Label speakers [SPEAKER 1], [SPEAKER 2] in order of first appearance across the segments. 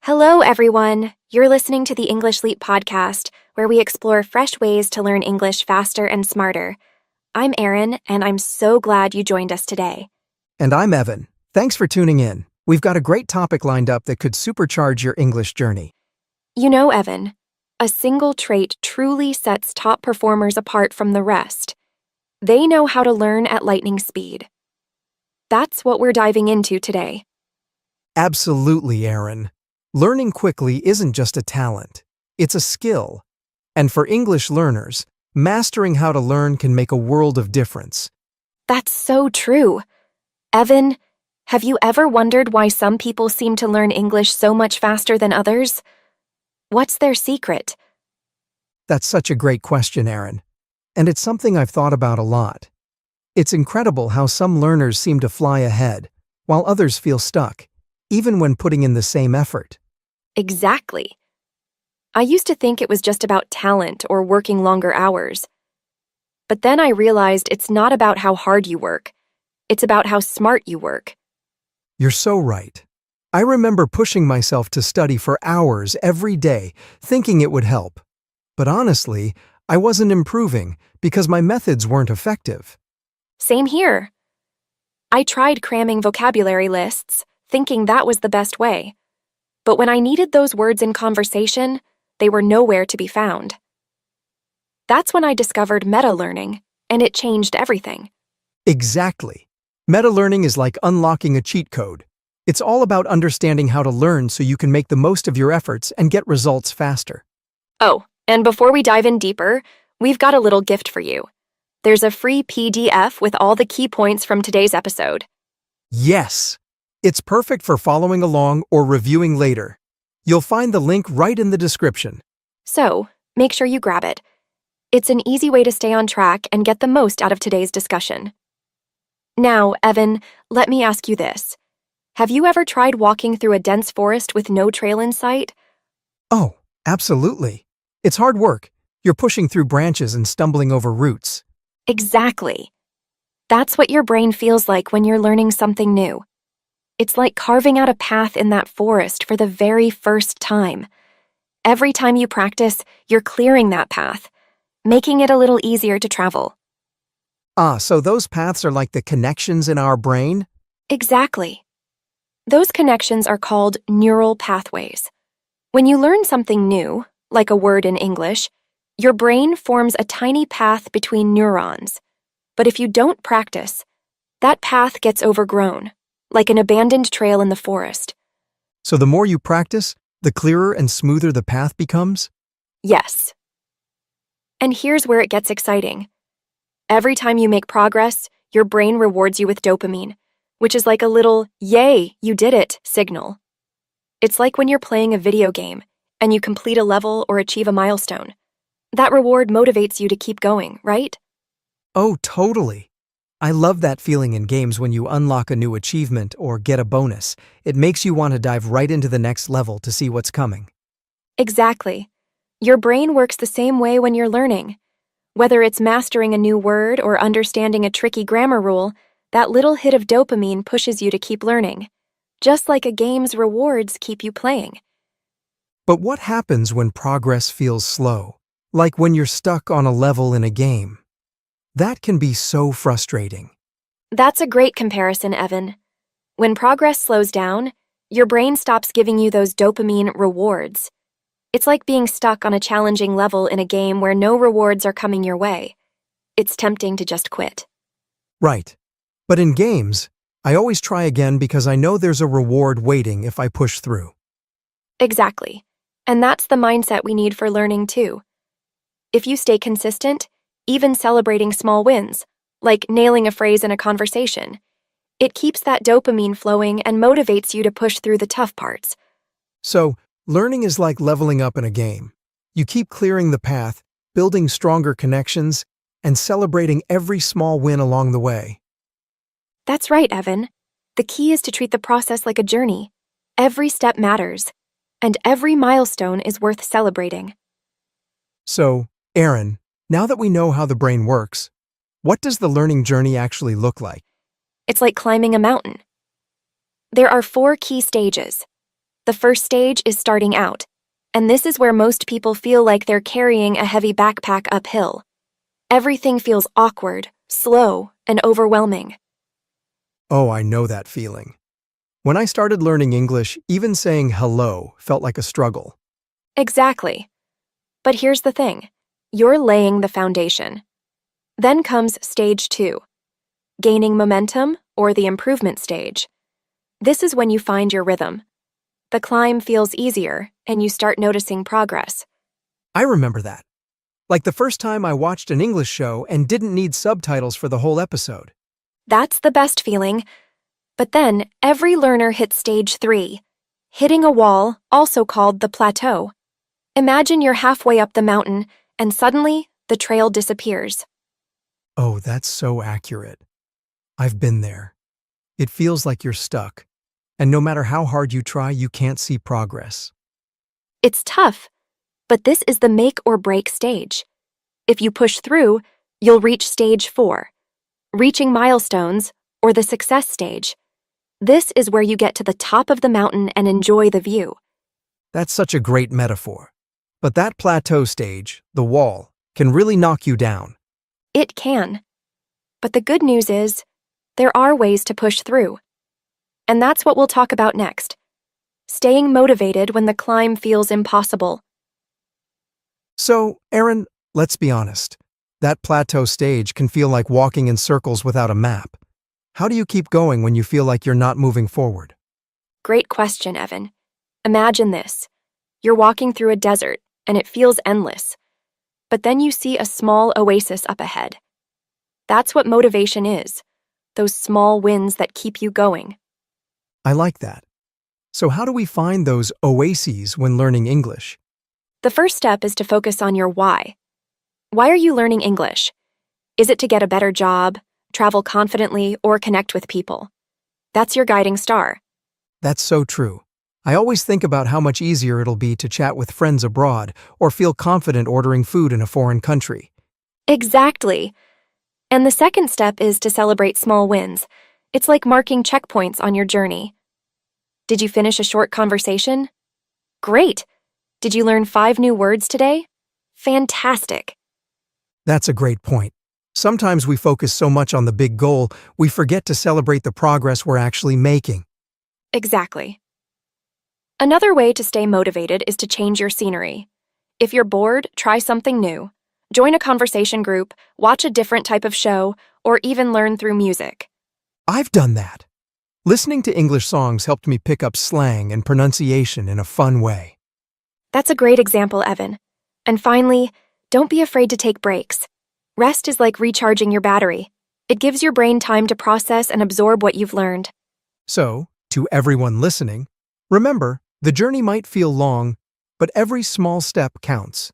[SPEAKER 1] Hello, everyone. You're listening to the English Leap podcast, where we explore fresh ways to learn English faster and smarter. I'm Erin, and I'm so glad you joined us today.
[SPEAKER 2] And I'm Evan. Thanks for tuning in. We've got a great topic lined up that could supercharge your English journey.
[SPEAKER 1] You know, Evan, a single trait truly sets top performers apart from the rest. They know how to learn at lightning speed. That's what we're diving into today.
[SPEAKER 2] Absolutely, Erin. Learning quickly isn't just a talent, it's a skill. And for English learners, mastering how to learn can make a world of difference.
[SPEAKER 1] That's so true. Evan, have you ever wondered why some people seem to learn English so much faster than others? What's their secret?
[SPEAKER 2] That's such a great question, Erin. And it's something I've thought about a lot. It's incredible how some learners seem to fly ahead, while others feel stuck, even when putting in the same effort.
[SPEAKER 1] Exactly. I used to think it was just about talent or working longer hours. But then I realized it's not about how hard you work. It's about how smart you work.
[SPEAKER 2] You're so right. I remember pushing myself to study for hours every day, thinking it would help. But honestly, I wasn't improving because my methods weren't effective.
[SPEAKER 1] Same here. I tried cramming vocabulary lists, thinking that was the best way. But when I needed those words in conversation, they were nowhere to be found. That's when I discovered meta-learning, and it changed everything.
[SPEAKER 2] Exactly. Meta-learning is like unlocking a cheat code. It's all about understanding how to learn so you can make the most of your efforts and get results faster.
[SPEAKER 1] Oh, and before we dive in deeper, we've got a little gift for you. There's a free PDF with all the key points from today's episode.
[SPEAKER 2] Yes! It's perfect for following along or reviewing later. You'll find the link right in the description.
[SPEAKER 1] So, make sure you grab it. It's an easy way to stay on track and get the most out of today's discussion. Now, Evan, let me ask you this. Have you ever tried walking through a dense forest with no trail in sight?
[SPEAKER 2] Oh, absolutely. It's hard work. You're pushing through branches and stumbling over roots.
[SPEAKER 1] Exactly. That's what your brain feels like when you're learning something new. It's like carving out a path in that forest for the very first time. Every time you practice, you're clearing that path, making it a little easier to travel.
[SPEAKER 2] So those paths are like the connections in our brain?
[SPEAKER 1] Exactly. Those connections are called neural pathways. When you learn something new, like a word in English, your brain forms a tiny path between neurons. But if you don't practice, that path gets overgrown, like an abandoned trail in the forest.
[SPEAKER 2] So the more you practice, the clearer and smoother the path becomes?
[SPEAKER 1] Yes. And here's where it gets exciting. Every time you make progress, your brain rewards you with dopamine, which is like a little, "Yay, you did it" signal. It's like when you're playing a video game and you complete a level or achieve a milestone. That reward motivates you to keep going, right?
[SPEAKER 2] Oh, totally. I love that feeling in games when you unlock a new achievement or get a bonus. It makes you want to dive right into the next level to see what's coming.
[SPEAKER 1] Exactly. Your brain works the same way when you're learning. Whether it's mastering a new word or understanding a tricky grammar rule, that little hit of dopamine pushes you to keep learning, just like a game's rewards keep you playing.
[SPEAKER 2] But what happens when progress feels slow? Like when you're stuck on a level in a game? That can be so frustrating.
[SPEAKER 1] That's a great comparison, Evan. When progress slows down, your brain stops giving you those dopamine rewards. It's like being stuck on a challenging level in a game where no rewards are coming your way. It's tempting to just quit.
[SPEAKER 2] Right. But in games, I always try again because I know there's a reward waiting if I push through.
[SPEAKER 1] Exactly. And that's the mindset we need for learning too. If you stay consistent, even celebrating small wins, like nailing a phrase in a conversation, it keeps that dopamine flowing and motivates you to push through the tough parts.
[SPEAKER 2] So, learning is like leveling up in a game. You keep clearing the path, building stronger connections, and celebrating every small win along the way.
[SPEAKER 1] That's right, Evan. The key is to treat the process like a journey. Every step matters, and every milestone is worth celebrating.
[SPEAKER 2] So, Erin, now that we know how the brain works, what does the learning journey actually look like?
[SPEAKER 1] It's like climbing a mountain. There are 4 key stages. The first stage is starting out, and this is where most people feel like they're carrying a heavy backpack uphill. Everything feels awkward, slow, and overwhelming.
[SPEAKER 2] Oh, I know that feeling. When I started learning English, even saying hello felt like a struggle.
[SPEAKER 1] Exactly. But here's the thing. You're laying the foundation. Then comes stage 2, gaining momentum or the improvement stage. This is when you find your rhythm. The climb feels easier, and you start noticing progress.
[SPEAKER 2] I remember that. Like the first time I watched an English show and didn't need subtitles for the whole episode.
[SPEAKER 1] That's the best feeling. But then, every learner hits stage 3, hitting a wall, also called the plateau. Imagine you're halfway up the mountain, and suddenly, the trail disappears.
[SPEAKER 2] Oh, that's so accurate. I've been there. It feels like you're stuck, and no matter how hard you try, you can't see progress.
[SPEAKER 1] It's tough, but this is the make or break stage. If you push through, you'll reach stage 4, reaching milestones, or the success stage. This is where you get to the top of the mountain and enjoy the view.
[SPEAKER 2] That's such a great metaphor. But that plateau stage, the wall, can really knock you down.
[SPEAKER 1] It can. But the good news is, there are ways to push through. And that's what we'll talk about next. Staying motivated when the climb feels impossible.
[SPEAKER 2] So, Aaron, let's be honest. That plateau stage can feel like walking in circles without a map. How do you keep going when you feel like you're not moving forward?
[SPEAKER 1] Great question, Evan. Imagine this. You're walking through a desert, and it feels endless. But then you see a small oasis up ahead. That's what motivation is, those small wins that keep you going.
[SPEAKER 2] I like that. So how do we find those oases when learning English?
[SPEAKER 1] The first step is to focus on your why. Why are you learning English? Is it to get a better job, travel confidently, or connect with people? That's your guiding star.
[SPEAKER 2] That's so true. I always think about how much easier it'll be to chat with friends abroad or feel confident ordering food in a foreign country.
[SPEAKER 1] Exactly. And the second step is to celebrate small wins. It's like marking checkpoints on your journey. Did you finish a short conversation? Great. Did you learn 5 new words today? Fantastic.
[SPEAKER 2] That's a great point. Sometimes we focus so much on the big goal, we forget to celebrate the progress we're actually making.
[SPEAKER 1] Exactly. Another way to stay motivated is to change your scenery. If you're bored, try something new. Join a conversation group, watch a different type of show, or even learn through music.
[SPEAKER 2] I've done that. Listening to English songs helped me pick up slang and pronunciation in a fun way.
[SPEAKER 1] That's a great example, Evan. And finally, don't be afraid to take breaks. Rest is like recharging your battery. It gives your brain time to process and absorb what you've learned.
[SPEAKER 2] So, to everyone listening, remember, the journey might feel long, but every small step counts.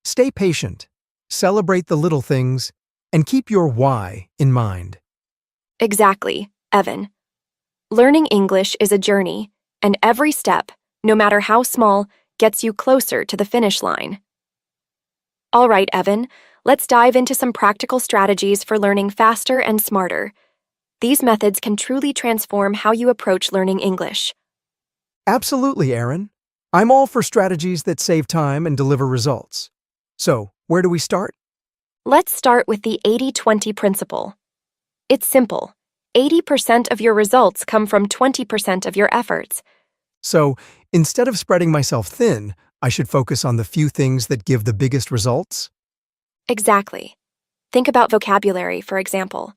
[SPEAKER 2] Stay patient, celebrate the little things, and keep your why in mind.
[SPEAKER 1] Exactly, Evan. Learning English is a journey, and every step, no matter how small, gets you closer to the finish line. All right, Evan, let's dive into some practical strategies for learning faster and smarter. These methods can truly transform how you approach learning English.
[SPEAKER 2] Absolutely, Aaron. I'm all for strategies that save time and deliver results. So, where do we start?
[SPEAKER 1] Let's start with the 80-20 principle. It's simple. 80% of your results come from 20% of your efforts.
[SPEAKER 2] So, instead of spreading myself thin, I should focus on the few things that give the biggest results?
[SPEAKER 1] Exactly. Think about vocabulary, for example.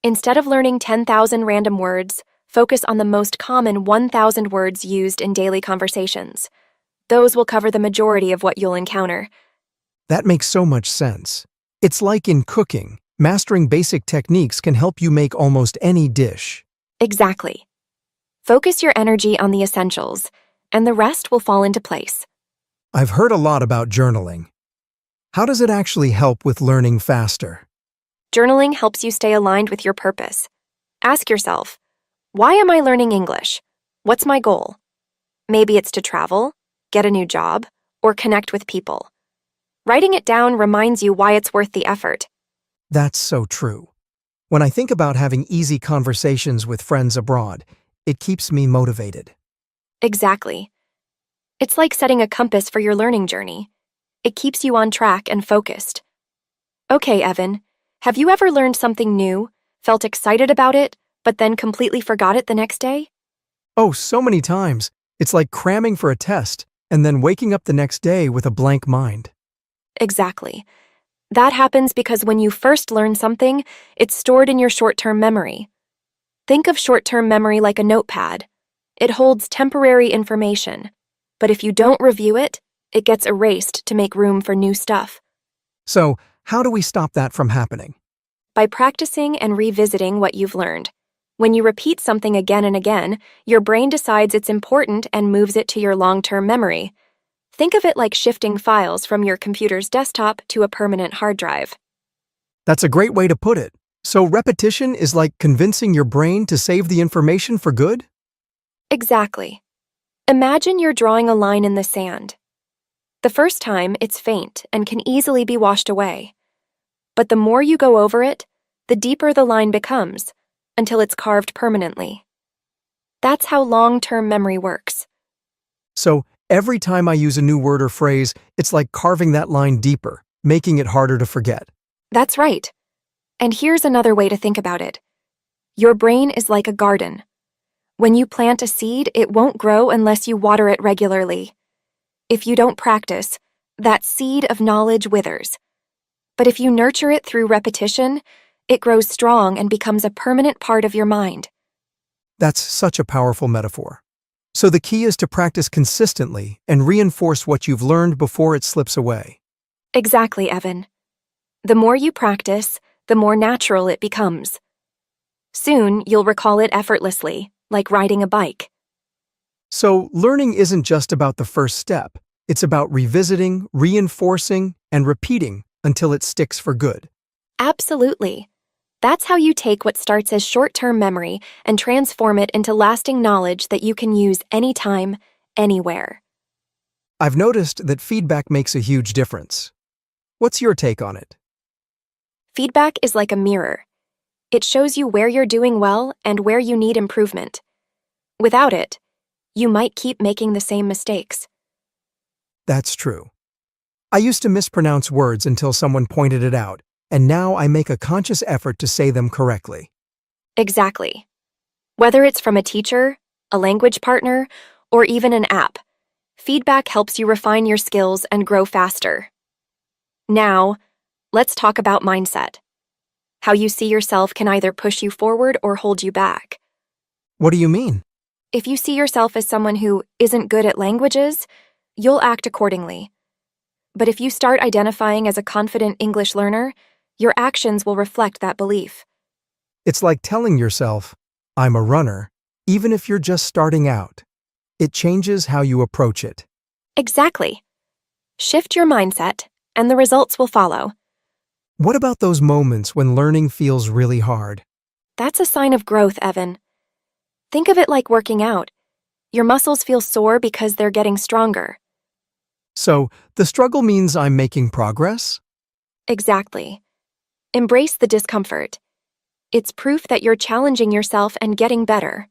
[SPEAKER 1] Instead of learning 10,000 random words, focus on the most common 1,000 words used in daily conversations. Those will cover the majority of what you'll encounter.
[SPEAKER 2] That makes so much sense. It's like in cooking. Mastering basic techniques can help you make almost any dish.
[SPEAKER 1] Exactly. Focus your energy on the essentials, and the rest will fall into place.
[SPEAKER 2] I've heard a lot about journaling. How does it actually help with learning faster?
[SPEAKER 1] Journaling helps you stay aligned with your purpose. Ask yourself, why am I learning English? What's my goal? Maybe it's to travel, get a new job, or connect with people. Writing it down reminds you why it's worth the effort.
[SPEAKER 2] That's so true. When I think about having easy conversations with friends abroad, it keeps me motivated.
[SPEAKER 1] Exactly. It's like setting a compass for your learning journey. It keeps you on track and focused. Okay, Evan, have you ever learned something new, felt excited about it, but then completely forgot it the next day?
[SPEAKER 2] Oh, so many times. It's like cramming for a test and then waking up the next day with a blank mind.
[SPEAKER 1] Exactly. That happens because when you first learn something, it's stored in your short-term memory. Think of short-term memory like a notepad. It holds temporary information, but if you don't review it, it gets erased to make room for new stuff.
[SPEAKER 2] So, how do we stop that from happening?
[SPEAKER 1] By practicing and revisiting what you've learned. When you repeat something again and again, your brain decides it's important and moves it to your long-term memory. Think of it like shifting files from your computer's desktop to a permanent hard drive.
[SPEAKER 2] That's a great way to put it. So, repetition is like convincing your brain to save the information for good?
[SPEAKER 1] Exactly. Imagine you're drawing a line in the sand. The first time, it's faint and can easily be washed away. But the more you go over it, the deeper the line becomes, until it's carved permanently. That's how long-term memory works.
[SPEAKER 2] So, every time I use a new word or phrase, it's like carving that line deeper, making it harder to forget.
[SPEAKER 1] That's right. And here's another way to think about it. Your brain is like a garden. When you plant a seed, it won't grow unless you water it regularly. If you don't practice, that seed of knowledge withers. But if you nurture it through repetition, it grows strong and becomes a permanent part of your mind.
[SPEAKER 2] That's such a powerful metaphor. So the key is to practice consistently and reinforce what you've learned before it slips away.
[SPEAKER 1] Exactly, Evan. The more you practice, the more natural it becomes. Soon, you'll recall it effortlessly, like riding a bike.
[SPEAKER 2] So learning isn't just about the first step. It's about revisiting, reinforcing, and repeating until it sticks for good.
[SPEAKER 1] Absolutely. That's how you take what starts as short-term memory and transform it into lasting knowledge that you can use anytime, anywhere.
[SPEAKER 2] I've noticed that feedback makes a huge difference. What's your take on it?
[SPEAKER 1] Feedback is like a mirror. It shows you where you're doing well and where you need improvement. Without it, you might keep making the same mistakes.
[SPEAKER 2] That's true. I used to mispronounce words until someone pointed it out, and now I make a conscious effort to say them correctly.
[SPEAKER 1] Exactly. Whether it's from a teacher, a language partner, or even an app, feedback helps you refine your skills and grow faster. Now, let's talk about mindset. How you see yourself can either push you forward or hold you back.
[SPEAKER 2] What do you mean?
[SPEAKER 1] If you see yourself as someone who isn't good at languages, you'll act accordingly. But if you start identifying as a confident English learner, your actions will reflect that belief.
[SPEAKER 2] It's like telling yourself, I'm a runner, even if you're just starting out. It changes how you approach it.
[SPEAKER 1] Exactly. Shift your mindset, and the results will follow.
[SPEAKER 2] What about those moments when learning feels really hard?
[SPEAKER 1] That's a sign of growth, Evan. Think of it like working out. Your muscles feel sore because they're getting stronger.
[SPEAKER 2] So, the struggle means I'm making progress?
[SPEAKER 1] Exactly. Embrace the discomfort. It's proof that you're challenging yourself and getting better.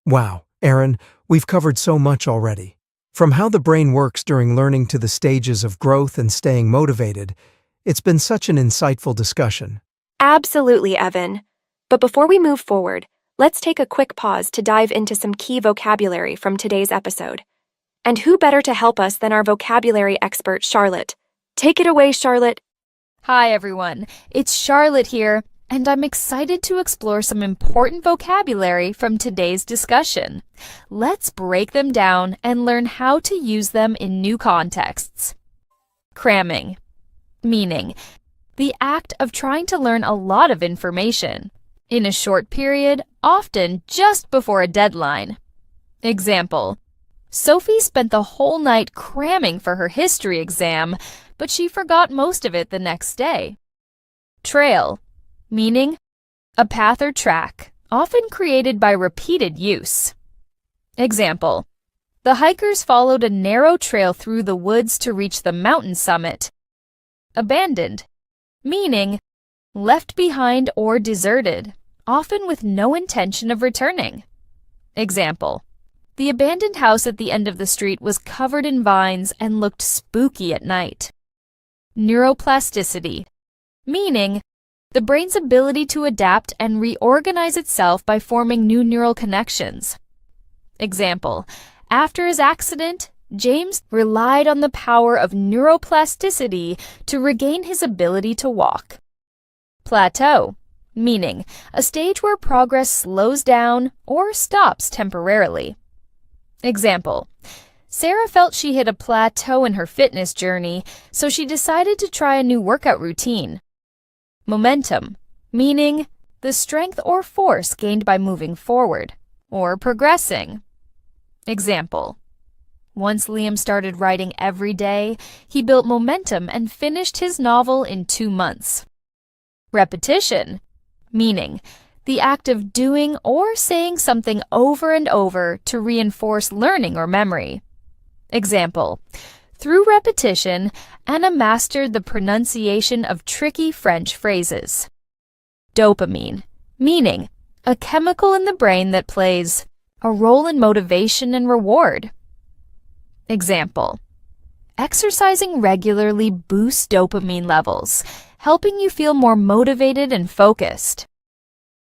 [SPEAKER 2] Wow, Aaron, we've covered so much already. From how the brain works during learning to the stages of growth and staying motivated, it's been such an insightful discussion.
[SPEAKER 1] Absolutely, Evan. But before we move forward, let's take a quick pause to dive into some key vocabulary from today's episode. And who better to help us than our vocabulary expert, Charlotte? Take it away, Charlotte.
[SPEAKER 3] Hi, everyone. It's Charlotte here, and I'm excited to explore some important vocabulary from today's discussion. Let's break them down and learn how to use them in new contexts. Cramming. Meaning, the act of trying to learn a lot of information in a short period, often just before a deadline. Example: Sophie spent the whole night cramming for her history exam, but she forgot most of it the next day. Trail, meaning a path or track, often created by repeated use. Example: The hikers followed a narrow trail through the woods to reach the mountain summit. Abandoned, meaning left behind or deserted, often with no intention of returning. Example: The abandoned house at the end of the street was covered in vines and looked spooky at night. Neuroplasticity, meaning the brain's ability to adapt and reorganize itself by forming new neural connections. Example, after his accident, James relied on the power of neuroplasticity to regain his ability to walk. Plateau, meaning a stage where progress slows down or stops temporarily. Example, Sarah felt she hit a plateau in her fitness journey, so she decided to try a new workout routine. Momentum, meaning the strength or force gained by moving forward or progressing. Example, once Liam started writing every day, he built momentum and finished his novel in 2 months. Repetition, meaning the act of doing or saying something over and over to reinforce learning or memory. Example, through repetition, Anna mastered the pronunciation of tricky French phrases. Dopamine, meaning a chemical in the brain that plays a role in motivation and reward. Example, exercising regularly boosts dopamine levels, helping you feel more motivated and focused.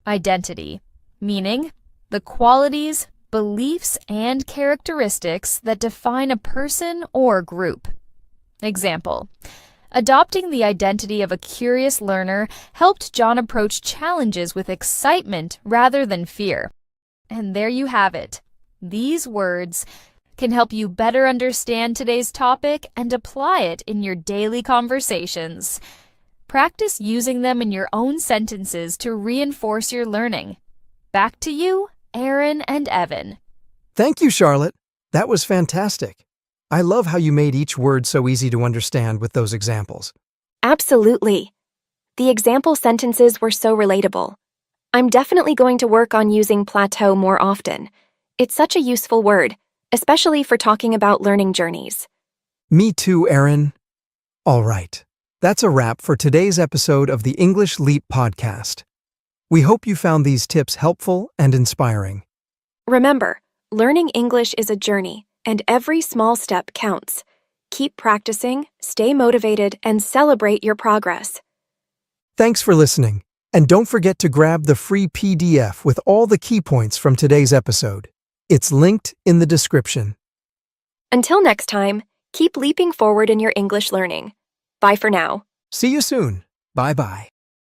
[SPEAKER 3] Identity, meaning the qualities, beliefs, and characteristics that define a person or group. Example, adopting the identity of a curious learner helped John approach challenges with excitement rather than fear. And there you have it. These words can help you better understand today's topic and apply it in your daily conversations. Practice using them in your own sentences to reinforce your learning. Back to you, Aaron and Evan.
[SPEAKER 2] Thank you, Charlotte. That was fantastic. I love how you made each word so easy to understand with those examples.
[SPEAKER 1] Absolutely. The example sentences were so relatable. I'm definitely going to work on using plateau more often. It's such a useful word, especially for talking about learning journeys.
[SPEAKER 2] Me too, Aaron. All right. That's a wrap for today's episode of the English Leap podcast. We hope you found these tips helpful and inspiring.
[SPEAKER 1] Remember, learning English is a journey, and every small step counts. Keep practicing, stay motivated, and celebrate your progress.
[SPEAKER 2] Thanks for listening, and don't forget to grab the free PDF with all the key points from today's episode. It's linked in the description.
[SPEAKER 1] Until next time, keep leaping forward in your English learning. Bye for now.
[SPEAKER 2] See you soon. Bye-bye.